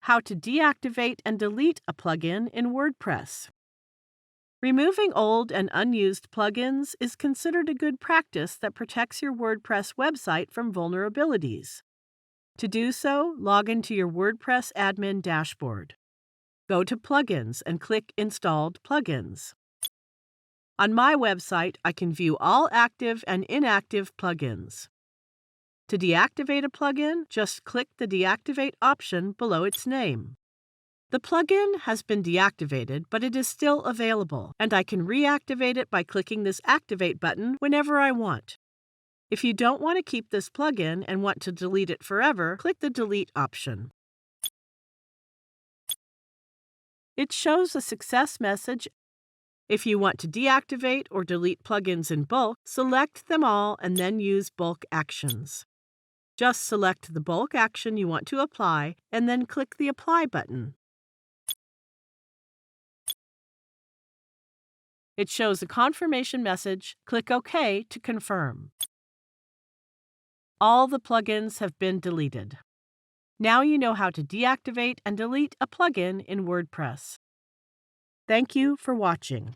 How to deactivate and delete a plugin in WordPress. Removing old and unused plugins is considered a good practice that protects your WordPress website from vulnerabilities. To do so, log into your WordPress admin dashboard. Go to Plugins and click Installed Plugins. On my website, I can view all active and inactive plugins. To deactivate a plugin, just click the Deactivate option below its name. The plugin has been deactivated, but it is still available, and I can reactivate it by clicking this Activate button whenever I want. If you don't want to keep this plugin and want to delete it forever, click the Delete option. It shows a success message. If you want to deactivate or delete plugins in bulk, select them all and then use Bulk Actions. Just select the bulk action you want to apply and then click the Apply button. It shows a confirmation message. Click OK to confirm. All the plugins have been deleted. Now you know how to deactivate and delete a plugin in WordPress. Thank you for watching.